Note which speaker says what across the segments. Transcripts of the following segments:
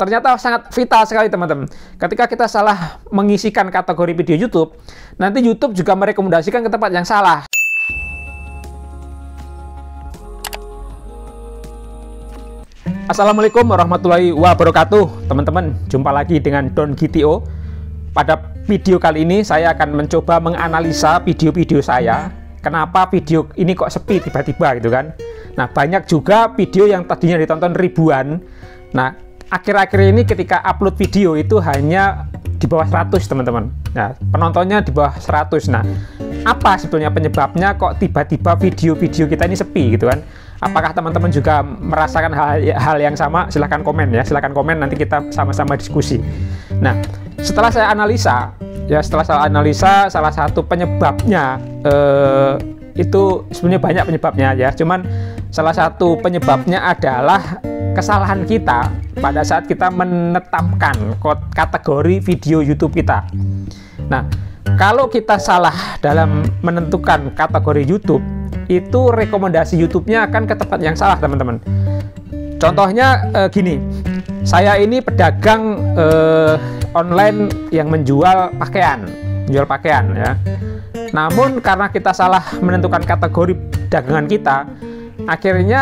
Speaker 1: ternyata sangat vital sekali teman-teman. Ketika kita salah mengisikan kategori video YouTube, nanti YouTube juga merekomendasikan ke tempat yang salah. Assalamualaikum warahmatullahi wabarakatuh teman-teman, jumpa lagi dengan Don GTO. Pada video kali ini saya akan mencoba menganalisa video-video saya. Kenapa video ini kok sepi tiba-tiba gitu kan. Nah, banyak juga video yang tadinya ditonton ribuan. Nah, akhir-akhir ini ketika upload video itu hanya di bawah 100 teman-teman. Nah, penontonnya di bawah 100. Nah, apa sebetulnya penyebabnya kok tiba-tiba video-video kita ini sepi gitu kan? Apakah teman-teman juga merasakan hal yang sama? Silahkan komen ya, silahkan komen, nanti kita sama-sama diskusi. Nah, setelah saya analisa, salah satu penyebabnya itu sebenarnya banyak penyebabnya ya. Cuman salah satu penyebabnya adalah kesalahan kita pada saat kita menetapkan kategori video YouTube kita. Nah, kalau kita salah dalam menentukan kategori YouTube, itu rekomendasi YouTube-nya akan ke tempat yang salah teman-teman. Contohnya gini, saya ini pedagang online yang menjual pakaian ya. Namun karena kita salah menentukan kategori dagangan kita, akhirnya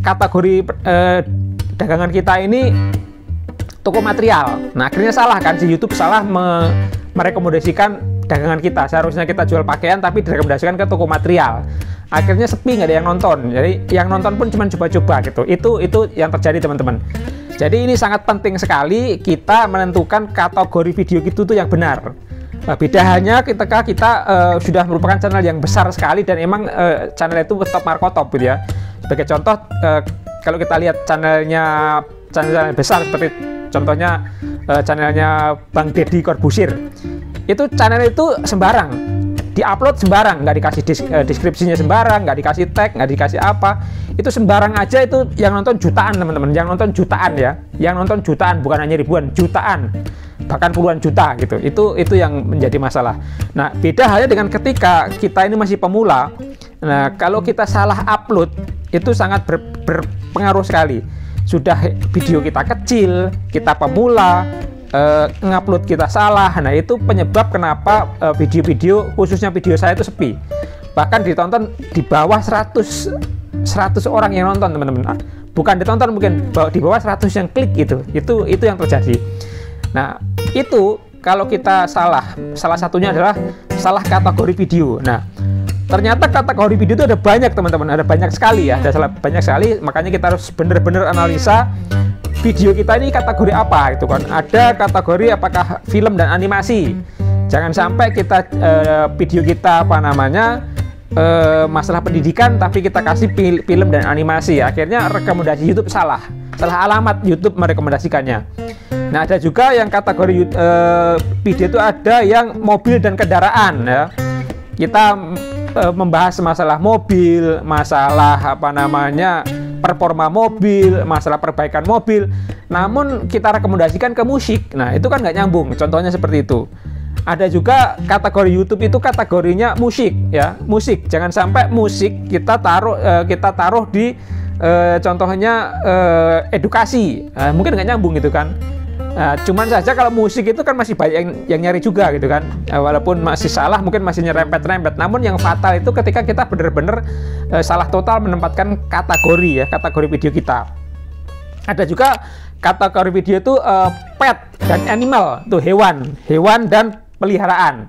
Speaker 1: kategori dagangan kita ini toko material. Nah, akhirnya salah kan, si YouTube salah merekomendasikan dagangan kita. Seharusnya kita jual pakaian tapi direkomendasikan ke toko material. Akhirnya sepi, nggak ada yang nonton. Jadi yang nonton pun cuma coba-coba gitu. Itu yang terjadi teman-teman. Jadi ini sangat penting sekali kita menentukan kategori video itu tuh yang benar. Beda hanya ketika kita sudah merupakan channel yang besar sekali dan emang channel itu top markotop gitu ya. Sebagai contoh, kalau kita lihat channel besar seperti contohnya channelnya Bang Deddy Corbuzier, itu channel itu sembarang, diupload sembarang, nggak dikasih deskripsinya sembarang, nggak dikasih tag, nggak dikasih apa, itu sembarang aja. Itu yang nonton jutaan teman-teman, yang nonton jutaan ya, yang nonton jutaan, bukan hanya ribuan, jutaan, bahkan puluhan juta gitu. Itu yang menjadi masalah. Nah, beda halnya dengan ketika kita ini masih pemula. Nah, kalau kita salah upload, itu sangat berpengaruh sekali. Sudah video kita kecil, kita pemula, ngupload kita salah. Nah, itu penyebab kenapa video-video, khususnya video saya itu sepi. Bahkan ditonton di bawah 100 orang yang nonton teman-teman. Bukan ditonton, mungkin di bawah 100 yang klik gitu. Itu yang terjadi. Nah, itu kalau kita salah satunya adalah salah kategori video. Nah, ternyata kategori video itu ada banyak teman-teman, ada banyak sekali ya, banyak sekali. Makanya kita harus benar-benar analisa video kita ini kategori apa gitu kan. Ada kategori apakah film dan animasi. Jangan sampai kita video kita masalah pendidikan tapi kita kasih film dan animasi. Akhirnya rekomendasi YouTube salah alamat YouTube merekomendasikannya. Nah, ada juga yang kategori video itu ada yang mobil dan kendaraan ya. Kita membahas masalah mobil, masalah performa mobil, masalah perbaikan mobil, namun kita rekomendasikan ke musik. Nah, itu kan nggak nyambung, contohnya seperti itu. Ada juga kategori YouTube itu kategorinya musik ya, musik. Jangan sampai musik kita taruh di contohnya edukasi. Nah, mungkin nggak nyambung gitu kan. Nah, cuman saja kalau musik itu kan masih banyak yang nyari juga gitu kan. Walaupun masih salah, mungkin masih nyerempet-rempet. Namun yang fatal itu ketika kita benar-benar salah total menempatkan kategori video kita. Ada juga kategori video itu pet dan animal, tuh hewan dan peliharaan.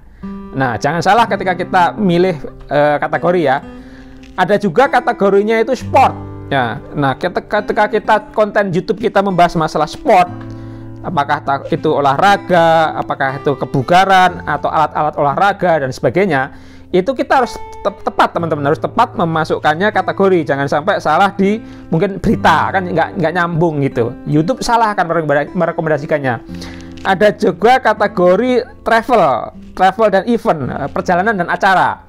Speaker 1: Nah, jangan salah ketika kita milih kategori ya. Ada juga kategorinya itu sport. Ya. Nah, ketika kita konten YouTube kita membahas masalah sport, apakah itu olahraga, apakah itu kebugaran, atau alat-alat olahraga dan sebagainya, itu kita harus tepat teman-teman, harus tepat memasukkannya kategori. Jangan sampai salah di mungkin berita, kan nggak nyambung gitu. YouTube salah akan merekomendasikannya. Ada juga kategori travel dan event, perjalanan dan acara.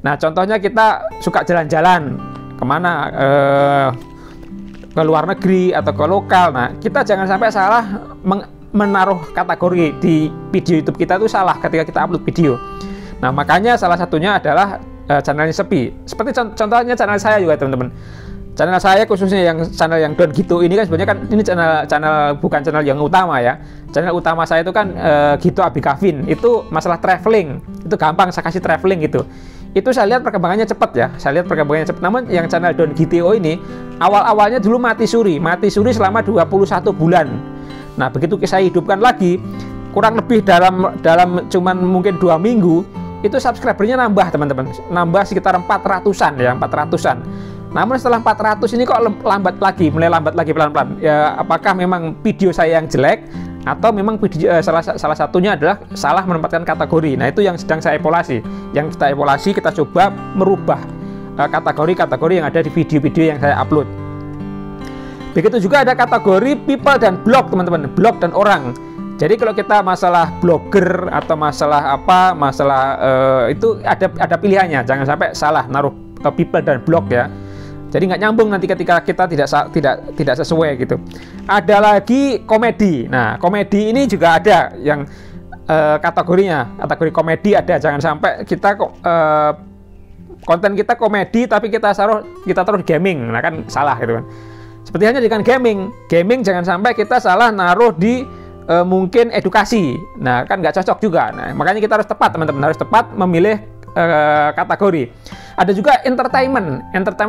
Speaker 1: Nah, contohnya kita suka jalan-jalan kemana, ke luar negeri atau ke lokal. Nah, kita jangan sampai salah menaruh kategori di video YouTube kita itu salah ketika kita upload video. Nah, makanya salah satunya adalah channelnya sepi. Seperti contohnya channel saya juga teman-teman. Channel saya khususnya yang channel yang Don Gito ini kan sebenarnya kan ini channel bukan channel yang utama ya. Channel utama saya itu kan Gito Abi Kavin. Itu masalah traveling. Itu gampang saya kasih traveling gitu. Itu saya lihat perkembangannya cepat ya. Saya lihat perkembangannya cepat. Namun yang channel Don Gito ini awal-awalnya dulu mati suri selama 21 bulan. Nah, begitu saya hidupkan lagi kurang lebih dalam cuman mungkin 2 minggu itu subscribernya nambah teman-teman. Nambah sekitar 400-an ya, 400-an. Namun setelah 400 ini kok mulai lambat lagi pelan-pelan. Ya, apakah memang video saya yang jelek atau memang video salah satunya adalah salah menempatkan kategori. Nah, itu yang sedang saya evaluasi. Yang kita evaluasi, kita coba merubah kategori-kategori yang ada di video-video yang saya upload. Begitu juga ada kategori people dan blog, teman-teman. Blog dan orang. Jadi kalau kita masalah blogger atau masalah itu ada pilihannya. Jangan sampai salah naruh people dan blog ya. Jadi nggak nyambung nanti ketika kita tidak sesuai gitu. Ada lagi komedi. Nah, komedi ini juga ada yang kategorinya. Kategori komedi ada. Jangan sampai kita konten kita komedi tapi kita taruh gaming. Nah, kan salah gitu kan. Seperti halnya dengan gaming. Gaming jangan sampai kita salah naruh di mungkin edukasi. Nah, kan nggak cocok juga. Nah, makanya kita harus tepat teman-teman. Harus tepat memilih kategori. Ada juga entertainment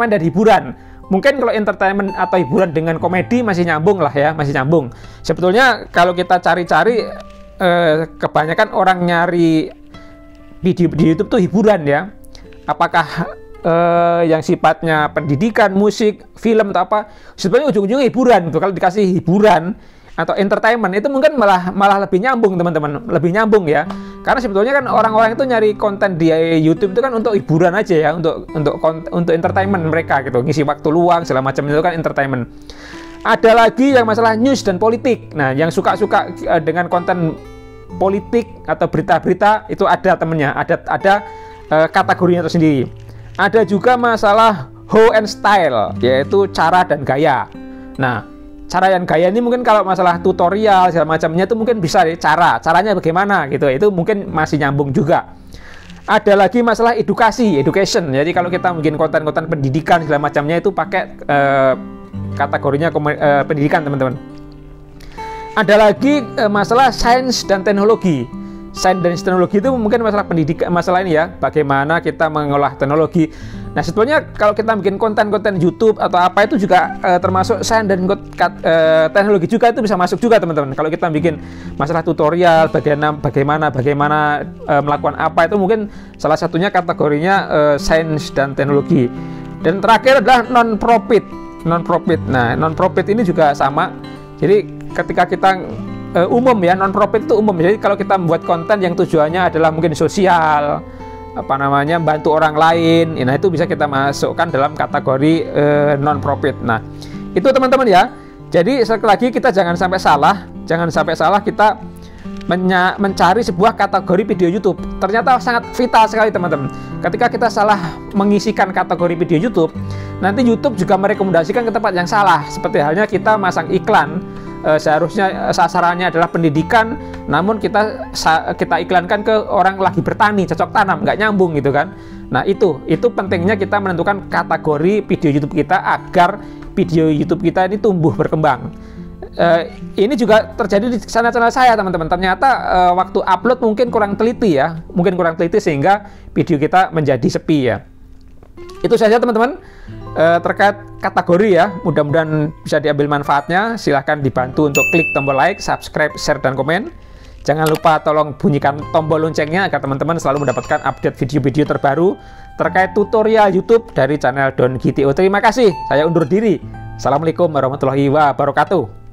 Speaker 1: dan hiburan. Mungkin kalau entertainment atau hiburan dengan komedi masih nyambung lah ya, masih nyambung. Sebetulnya kalau kita cari-cari kebanyakan orang nyari video di YouTube tuh hiburan ya. Apakah yang sifatnya pendidikan, musik, film atau apa? Sebetulnya ujung-ujungnya hiburan. Tuh, kalau dikasih hiburan atau entertainment itu mungkin malah lebih nyambung teman-teman, lebih nyambung ya. Karena sebetulnya kan orang-orang itu nyari konten di YouTube itu kan untuk hiburan aja ya, untuk entertainment mereka gitu, ngisi waktu luang segala macam itu kan entertainment. Ada lagi yang masalah news dan politik. Nah, yang suka-suka dengan konten politik atau berita-berita itu ada temennya, ada kategorinya tersendiri. Ada juga masalah how and style, yaitu cara dan gaya. Nah, cara dan gaya ini mungkin kalau masalah tutorial segala macamnya itu mungkin bisa deh, caranya bagaimana gitu, itu mungkin masih nyambung juga. Ada lagi masalah education. Jadi kalau kita bikin konten-konten pendidikan segala macamnya itu pakai kategorinya pendidikan teman-teman. Ada lagi masalah sains dan teknologi. Sains dan teknologi itu mungkin masalah pendidikan, masalah ini ya, bagaimana kita mengolah teknologi. Nah, sebetulnya kalau kita bikin konten-konten YouTube atau apa itu juga termasuk sains dan teknologi juga, itu bisa masuk juga teman-teman. Kalau kita bikin masalah tutorial bagaimana melakukan apa, itu mungkin salah satunya kategorinya sains dan teknologi. Dan terakhir adalah non-profit. Nah, non-profit ini juga sama. Jadi ketika kita umum ya, non-profit itu umum. Jadi kalau kita membuat konten yang tujuannya adalah mungkin sosial, bantu orang lain, nah itu bisa kita masukkan dalam kategori non-profit. Nah, itu teman-teman ya. Jadi sekali lagi kita jangan sampai salah kita mencari sebuah kategori video YouTube. Ternyata sangat vital sekali teman-teman. Ketika kita salah mengisikan kategori video YouTube, nanti YouTube juga merekomendasikan ke tempat yang salah. Seperti halnya kita masang iklan, seharusnya sasarannya adalah pendidikan, namun kita iklankan ke orang lagi bertani, cocok tanam, nggak nyambung gitu kan. Nah, itu pentingnya kita menentukan kategori video YouTube kita agar video YouTube kita ini tumbuh berkembang. Ini juga terjadi di channel saya teman-teman. Ternyata waktu upload mungkin kurang teliti sehingga video kita menjadi sepi ya. Itu saja teman-teman terkait kategori ya. Mudah-mudahan bisa diambil manfaatnya. Silahkan dibantu untuk klik tombol like, subscribe, share, dan komen. Jangan lupa tolong bunyikan tombol loncengnya agar teman-teman selalu mendapatkan update video-video terbaru terkait tutorial YouTube dari channel Don Gito. Terima kasih. Saya undur diri. Assalamualaikum warahmatullahi wabarakatuh.